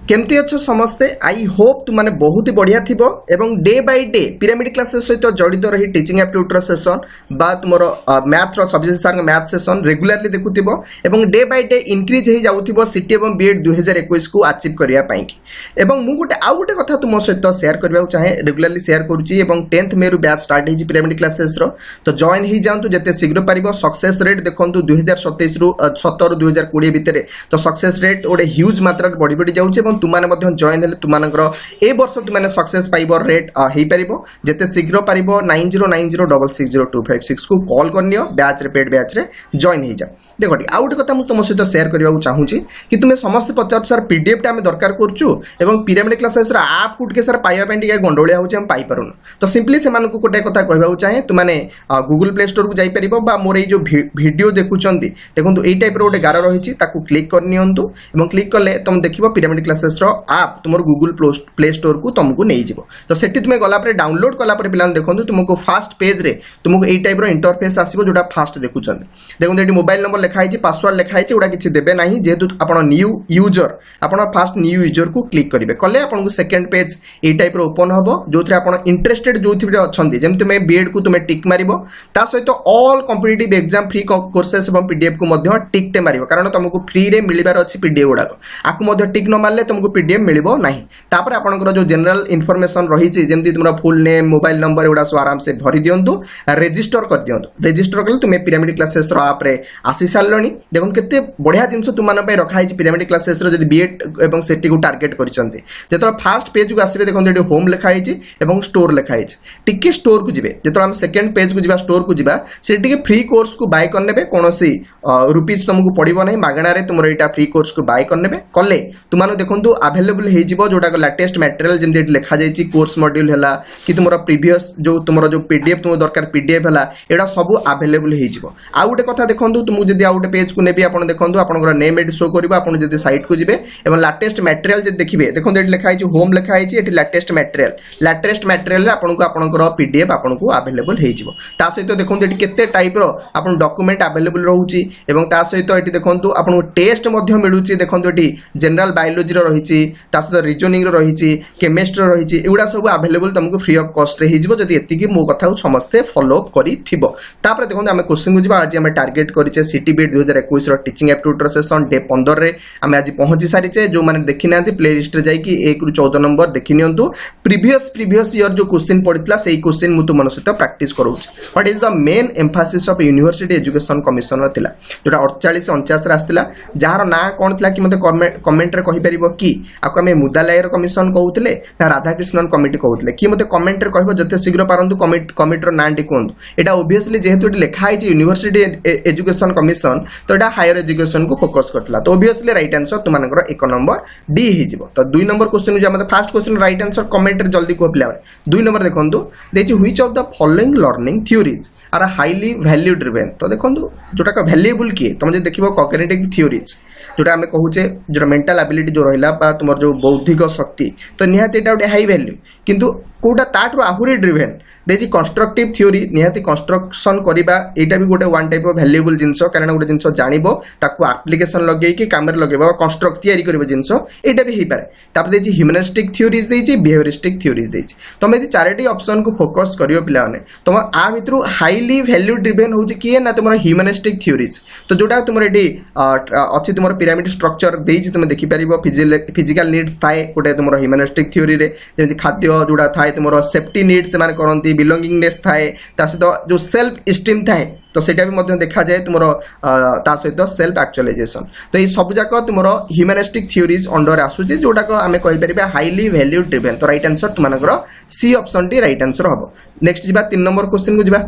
केमती अच्छो समस्ते आई होप तुम मैंने बहुत ही बढ़िया थी एवं day by day pyramid classes सहित जड़ित रही टीचिंग एप्टीट्यूड सेसन बा तुम मैथ सब्जेक्ट सार मैथ सेसन रेगुलारली देखुथिब एवं डे बाय डे इनक्रीज हो जाउथिबो सिटी एवं बीएड 2021 को अचीव करिया पाई की एवं मु गोटे आउ गोटे कथा तुम सहित शेयर करबा चाहे रेगुलारली शेयर करूची एवं 10th मे रु बैच स्टार्ट हेजी पिरामिड क्लासेस रो तो जॉइन ही जांतु जते शीघ्र पारिबो सक्सेस रेट देखंतु 2027 रु 17 2020 भितरे तो सक्सेस रेट ओडे ह्यूज मात्रा बढ़ी बढ़ी जाउची एवं तुमाने मध्य जॉइन हेले तुमानकर ए वर्ष तुमाने सक्सेस पाइबो रेट हेई परिबो जते शीघ्र पारिबो 9090660256 को कॉल करनियो बैच रे पेड बैच रे जॉइन ही जा देखोटी आउ गोटे कथा मु तुम सहित शेयर करबा चाहूची कि तुमे समस्त पचार सर पीडीएफ टा हम दरकार करछु एवं पिरामिड क्लासेस रा ऐप कुटके सर पाइबा पेंटी के गंडोळिया होची हम पाई परनु तो सिंपली से मानकु कोटे कथा कहबा चाहे तुमाने गूगल प्ले स्टोर को जाई परिबो बा मोर ए जो वीडियो देखुचंदी देखंतु एई टाइप रो गोटे गार रहिची ताकू क्लिक करनियंतु एवं क्लिक करले तुम देखिबो पिरामिड क्लासेस रो ऐप तुमर गूगल प्ले स्टोर को तुमको नहीं जीवो तो सेठी तुमे गला पर डाउनलोड कला पर पिलान देखंतु तुमको फर्स्ट पेज रे तुमको एई टाइप रो इंटरफेस आसीबो जोटा फास्ट देखुचंदी देखंतु एटी मोबाइल नंबर लिखा हिची पासवर्ड लिखा हिची उडा किछि देबे नाही जेहेतु आपण न्यू यूजर आपण फर्स्ट न्यू यूजर को क्लिक करिवे कले आपण को सेकंड पेज एई टाइप रो ओपन हबो जोथरे आपण इंटरेस्टेड जोथि अछंदी जेमति मे बीएड को तुमे टिक मारिबो ता सहित all competitive exam free courses एवं पीडीएफ को मध्य टिक टे मारिबो कारण तुमको फ्री रे मिलिबार अछि पीडीएफ गुडा आकु मध्य टिक न मारले तुमको पीडीएफ मिलिबो नाही तापर आपनकर जो जनरल इन्फॉर्मेशन रहिछि जेमति तुमरा फुल नेम मोबाइल नंबर एडा सो आराम से भरि दियंतु रजिस्टर कर दियंतु रजिस्टर करले तुमे पिरामिड क्लासेस रो ऐप रे आसी सारलणी देखन केते बढ़िया जिंस तुमान पे रखा हिछि पिरामिड क्लासेस रो जदी बीएड एवं सेटी को टारगेट करिसंती जेतरा फर्स्ट पेज को आसीबे देखन एटी होम लिखा हिछि एवं स्टोर लिखा हिछि टिके स्टोर को जिबे जेतरा हम सेकंड पेज को जिबा स्टोर को जिबा सेटी के फ्री कोर्स को बाय करनेबे कोनोसी रुपीस तुमको पड़िबो नै मागणा रे तुमरो एटा फ्री कोर्स को बाय करनेबे कले तुमानो देखंतु अवेलेबल हे जिवो जोटा को लेटेस्ट मटेरियल जेमति लिखा जायछि कोर्स मॉड्यूल हला कि तुमरो प्रीवियस जो तुमरो जो पीडीएफ तुम दरकार पीडीएफ हला एडा सब अवेलेबल हे जिवो आ गोटे कथा देखंतु तुमु जदी आ गोटे पेज को नेबी आपण देखंतु आपनकर नेम एडी शो करबो आपण जदी साइट को जिबे एवं लेटेस्ट मटेरियल जदी देखिबे देखंतु एडी लिखा हिछि होम लिखा हिछि एटी लेटेस्ट मटेरियल रे आपनको आपनकर पीडीएफ आपनको अवेलेबल हे जिवो ता सहित देखंतु एटी केते टाइप रो आपण डॉक्यूमेंट अवेलेबल रहउछि एवं ता सहित एटी देखंतु आपनको टेस्ट मध्य मिलुछि देखंतु एटी जनरल बायोलॉजी रो रहिछि ता सहित रीजनिंग रो रहिछि केमिस्ट्री रो रहिछि एउडा सब अवेलेबल तुमको फ्री ऑफ कॉस्ट रे हे जिवो जदी एति कि मो कथा समस्त फॉलो अप करिथिबो तापर देखंतु हम क्वेश्चन को जिबा आज हम टारगेट करिचे सिटी बीएड 2021 रो टीचिंग एप्टीट्यूड सेशन डे 15 रे हम आज पहुंची सारिचे जो माने देखि नांती प्ले लिस्ट रे जाई कि 1 रु 14 नंबर देखि नियंतु प्रीवियस ईयर जो क्वेश्चन पडितला सेही क्वेश्चन मु तुमन सहित प्रैक्टिस करूछ what is the main emphasis of university education commission थिला जोटा 48 49 रे आस्तिला जार ना कोन थिला कि मते कमेंट रे कहि परिबो कि आको हम मुदालयर कमिशन कहउतले ना राधाकृष्णन कमिटी कहउतले कि मते कमेंट रे कहबो जते शीघ्र पारंतु कमिटी रो नांटी कोंतु एटा ऑब्वियसली जेहेतु लिखा है यूनिवर्सिटी एजुकेशन कमिशन तो एटा हायर एजुकेशन को फोकस करथला तो ऑब्वियसली राइट आंसर तुमानकर 1 नंबर डी ही जिवो तो 2 नंबर क्वेश्चन जे मते first question right answer comment रे जल्दी को पिला 2 नंबर देखंतु देछि which of the following learning theories are highly value driven तो देखंतु जोटा का वैल्यूएबल की तुम जे देखिबो कॉग्निटिव थ्योरीज जोटा हमें कहूचे जो मेंटल एबिलिटी जो रहिला बा तुमर जो बौद्धिक शक्ति तो निहाती एटा उडे हाई वैल्यू किंतु कोटा ताठरो आहुरी ड्रिवन देछि कंस्ट्रक्टिव थ्योरी निहाती कंस्ट्रक्शन करिबा एटा भी गोटे वन टाइप ऑफ वैल्यूएबल जिंसो कारण गोटे जिंसो जानिबो ताकू एप्लीकेशन लगेई कि काम रे लगेबो कंस्ट्रक्ट तयारी करिबो जिंसो एटा भी हेई पारे तापर देछि ह्यूमनिस्टिक थ्योरीज देछि बिहेवियरिस्टिक थ्योरीज देछि तमे जे चारटी ऑप्शन को फोकस करियो पिला माने तुम आ भितरु हाईली वैल्यू ड्रिवन होछि कि ना तुमर ह्यूमनिस्टिक थ्योरीज तो जोटा तुमर एटी अछि तुमर पिरामिड स्ट्रक्चर देछि तुम देखि परिबो फिजिकल नीड्स थाए गोटे तुमर ह्यूमनिस्टिक थ्योरी रे जेति खाद्य जोड़ा थाए तुमर सेफ्टी नीड्स माने करंती बिलोंगिंगनेस थाए ता सहित जो सेल्फ एस्टीम थाए तो सेटा भी मध्य देखा जाए तुमर ता सहित सेल्फ एक्चुअलाइजेशन तो ये सब जाक तुमर ह्यूमनिस्टिक थ्योरीज अंडर आसुची जोटा को आमे कहि परिबा हाईली वैल्यू ड्रिवन तो राइट आंसर तुमानकर सी ऑप्शन टी राइट आंसर हबो नेक्स्ट जिबा 3 नंबर क्वेश्चन को जिबा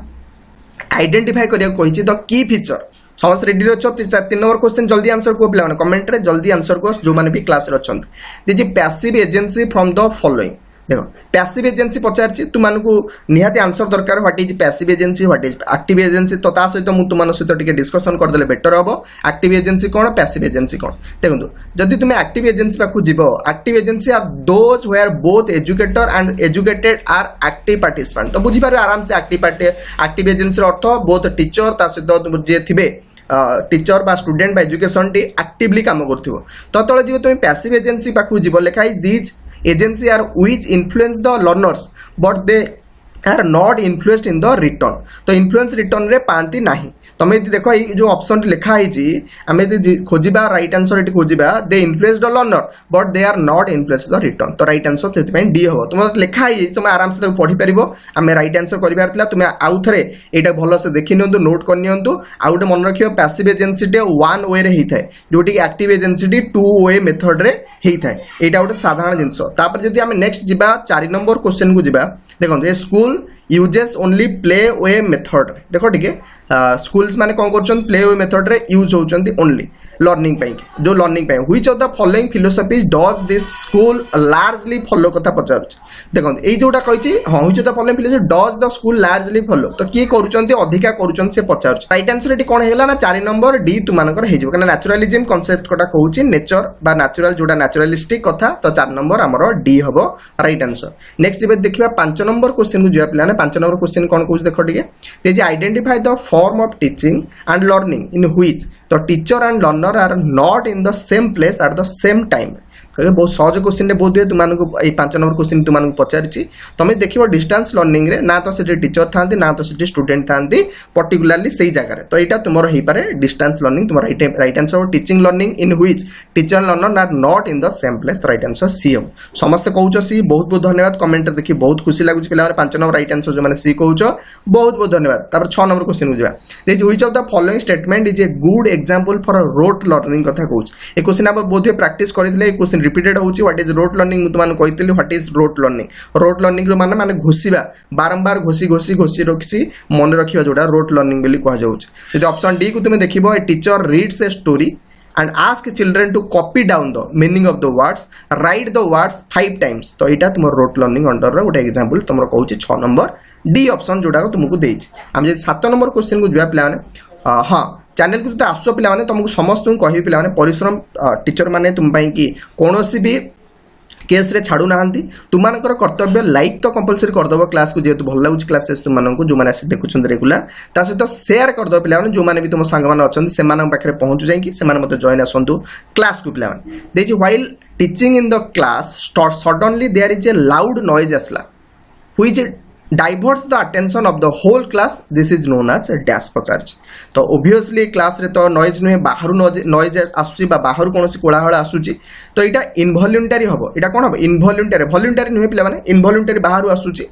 आइडेंटिफाई करिया कहिछि द की फीचर समस्त रेडी रहो 3 नंबर क्वेश्चन जल्दी आंसर को पिला कमेंट रे जल्दी आंसर को जो माने भी क्लास रे अछंत दिजि passive agency from the following देखो पैसिव एजेंसी पचारछि तुमानकु निहाती आंसर दरकार what is passive agency what is active agency तो ता सहित मु तुमान सहित टिके डिस्कशन कर देले बेटर हबो एक्टिव एजेंसी कोन पैसिव एजेंसी कोन देखंतु जदि तुमे एक्टिव एजेंसी पाखु जिवो active agency are those where both educator and educated are active participant तो बुझी पारे आराम से एक्टिव एजेंसी अर्थ बोथ टीचर ता सहित जे थिबे टीचर बा स्टूडेंट बा एजुकेशन टी एक्टिवली काम करथिबो तो तळे जीव तुम पैसिव एजेंसी पाखु जीव लेखाई these agency are which influence the learners but they are not influenced in the return तो इन्फ्लुएंस रिटर्न रे पांती नाही तुम यदि देख ये जो ऑप्शन लिखा है आम यदि खोजा राइट आंसर ये खोजा they influence the learner but they are not influence the return तो राइट आंसर से डी हम तुम लिखा है तुम आराम से पढ़ी पार आम राइट आंसर कर तुम आउ थे यहाँ भल से देखी नि नोट कर आउ गोटे मन रख पैसिव एजेंसी वन वे रे होता है जोटि active agency two way method रे होता है यहाँ गोटे साधारण जिनस जब आम नेक्स्ट जा 4 नंबर क्वेश्चन को जा देखो a school uses only play way method देखो ठीक स्कूल्स माने कौन कर प्ले वे मेथड रे यूज होचंती ओनली लर्निंग पे जो लर्निंग पे which of the following philosophies does this school largely follow कथा पचार देखो ये जोटा कही हाँ which of the following philosophy does the school largely follow तो किए करूचंती अधिका करूचंती से पचार राइट आंसर एटी कोन हेला ना 4 नंबर डी तुमानकर हे जेबो कना नेचुरलिज्म कांसेप्ट कोटा कहूची नेचर बा नेचुरल जोटा नेचुरलिस्टिक कथा तो 4 नंबर हमरो डी हबो राइट आंसर नेक्स्ट जेबे देखिबा 5 नंबर क्वेश्चन को जेबा पिला ने 5 नंबर क्वेश्चन कोन कहूची देखो ठीक है जे identify the form of teaching and learning in which the teacher and learner are not in the same place at the same time बहुत सहज क्वेश्चन बहुत हुए तुमको 5 नंबर क्वेश्चन तुमको पचारि तुम देख डिस्टेंस लर्निंग रे ना तो से टीचर था ना तो से स्टूडेंट था पर्टिकुलाली से जगह तो यहाँ तुम हो पारे डिस्टेंस लर्निंग तुम right answer teaching learning in which teacher learner are not in the same place right answer C हम समस्त कहूँ सी बहुत बहुत धन्यवाद कमेंट देखिए बहुत खुशी लगुच पे 5 नंबर राइट आंसर जो सी कहूँ बहुत बहुत धन्यवाद 6 नंबर क्वेश्चन को जाए which of the following statement is a good example for rote learning कथा कहूँ ये क्वेश्चन आप बहुत प्रैक्टिस करते क्वेश्चन रिपीटेड होची व्हाट इज रोट लर्निंग तुमको कहती व्हाट इज रोट लर्निंग रो माने माने घोषिबा बारंबार घोषी रखी मन रखिबा जोटा रोट लर्निंग बोली कहा जाउछ यदि ऑप्शन डी को तुम देखिबो a teacher reads a story and ask children to copy down the meaning of the words write the words 5 times तो इटा तुम रोट लर्निंग अंडर रे गोटे एग्जांपल तुम कहूँ 6 नंबर डी ऑप्शन जोटा तुमको देछि हम जे 7 नंबर क्वेश्चन को जुआ पिला माने हाँ चैनल को तो आसो पिला माने तुमको समस्त कहबी पिला माने परिश्रम टीचर माने तुम पई कि कोनोसी भी केस रे छाड़ू ना तुमकर कर्तव्य लाइक तो कंपलसरी करदेव क्लास को जेहेतु भल लगुच क्लासेस तुमको जो मैंने आसी देखुं रेगुलर ता सहित शेयर करदेव पिला जो मैंने भी तुम सांग मैंने अच्छा से पाखे पहुँचु जाकि जॉइन आसतु क्लास को पिला देखिए while teaching in the class suddenly there is a loud noise आसला which diverts the attention of the whole class this is known as dash पचार तो ओबियसली क्लास रे तो नॉइज नुहे बाहर नॉइज आसूची बाहर कौन कोलाहल आसूची तो यहाँ इनभल्यूंटारी हम यहाँ कौन हम इनभल्यूंटारी भल्यूंटारी नुहे पे इनभल्यूंटारी बाहर आसूची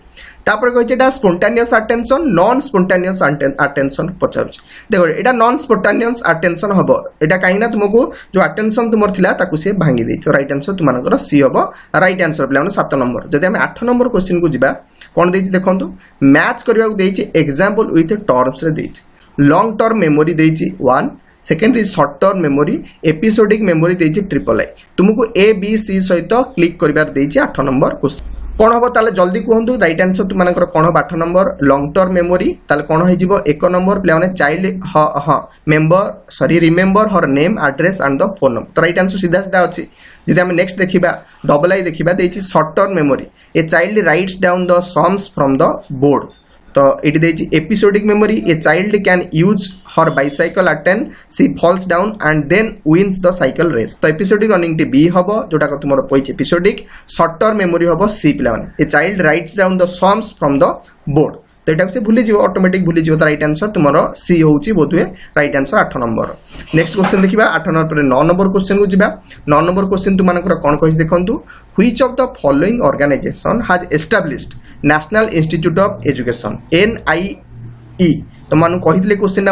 तापर कही स्पोंटानियस अटेंशन नॉन स्पोंटानियस अटेंशन पचार देखो यहाँ नॉन स्पोंटानियस अटेंशन हम यहाँ कहीं तुमको जो अटेंशन तुम था सी भांगी दे राइट आंसर तुम सी हम राइट आंसर पे 7 नंबर जब आम 8 नंबर क्वेश्चन को जा कौन देखो देखो मैच करने एग्जांपल विथ टर्म्स रे लॉन्ग टर्म मेमोरी देछि 1 second is short term memory episodic memory देछि ट्रिपल आई तुमको ए बी सी सहित क्लिक करिवार देछि 8 नंबर क्वेश्चन कौन हम ताले जल्दी कहतु राइट आंसर तुमको कौन हम 8 नंबर लॉन्ग टर्म मेमोरी ताले कौन हो 1 नंबर पे चाइल्ड हाँ member sorry remember her name address and the phone number तो राइट आंसर सीधा सीधा अच्छी जब आम नेक्स्ट देखा डबल आई देखा short term memory a child writes down the sums from the board तो ये देछि episodic memory a child can use her bicycle attend she falls down and then wins the cycle race तो episodic running टी B हम जोटा तुम पई episodic short term memory हम सी पिला ए child writes down the sums from the board तो यहाँ से भूली ऑटोमेटिक भूली तो राइट आंसर तुम सी होची बोध हुए right answer 8 number next question देखा 8 नंबर 9 नंबर क्वेश्चन को जा 9 नंबर क्वेश्चन तुमको कौन कही देखो which of the following organization has established National Institute of Education NIE तुमको कही क्वेश्चन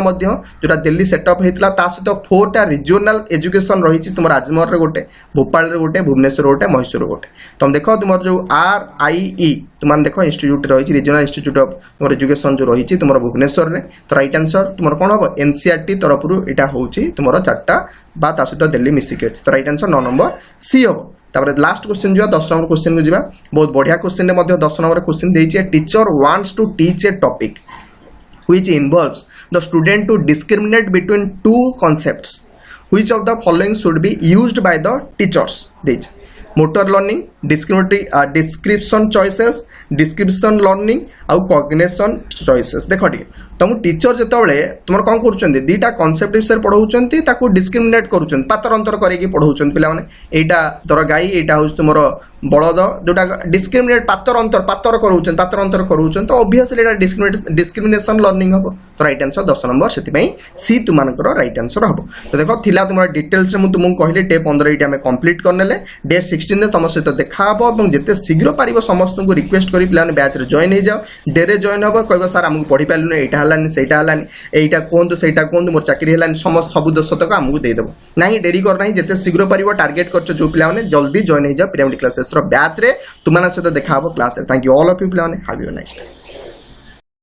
जोटा दिल्ली सेटअप होता सहित 4टा रिजनल एजुकेशन रही तुम राजमहल गोटे भोपाल गोटे भुवनेश्वर गोटे मैसूर गोटे तुम देख तुम जो RIE तुम देख इंस्टीट्यूट रही रिजनल इंस्टीट्यूट ऑफ तुम एजुकेशन जो रही तुम भुवनेश्वर में तो राइट आंसर तुम कौन हम NCERT तरफ यहाँ हूँ तुम 4टा सहित दिल्ली मिसिक अच्छी तो राइट आंसर 9 नंबर सी हम तापर लास्ट क्वेश्चन जो 10 नंबर क्वेश्चन को जा बहुत बढ़िया क्वेश्चन 10 नंबर क्वेश्चन देछि teacher wants to teach a topic which involves the student to discriminate between two concepts which of the following should be used by the teachers this motor learning description choices description learning ଆଉ cognition choices देखो ठीक तुम teacher जितेबाला तुम कौन कर दुईटा concept विषय पढ़ाऊँ ताकू डिस्क्रिमिनेट कर पातर अंतर करके पढ़ाऊँ पिलाने एटा धर गाई एटा हूँ तुम बलद जोटा डिस्क्रिमिनेट पातर अंतर कराऊँ तो ऑब्वियसली एटा डिस्क्रिमिनेशन लर्निंग हम तो राइट आंसर 10 नंबर से सी तुम राइट आंसर हम तो देख थिला तुम डिटेल्स में तुमको कहली डे 15 ये आम कंप्लीट करने डे 16 तुम सहित देखा और जिते शीघ्र पार समस्त को रिक्वेस्ट करी पे बैच रे जॉइन हो जाओ डे रे जॉइन हम कह सर आमको पढ़ी पार्लुन यहाँ हलानी से यहाँ कहतु से कहतु मोर चाकरी है समस्त सब दोष तक आमको देदेव ना डेरी करना जिते शीघ्र पार टार्गेट कर जो पे जल्दी जॉइन हो जाओ पिरामिड क्लासेस बैच रे तुम सहित देखा class thank you all of you पे हैव अ नाइस डे।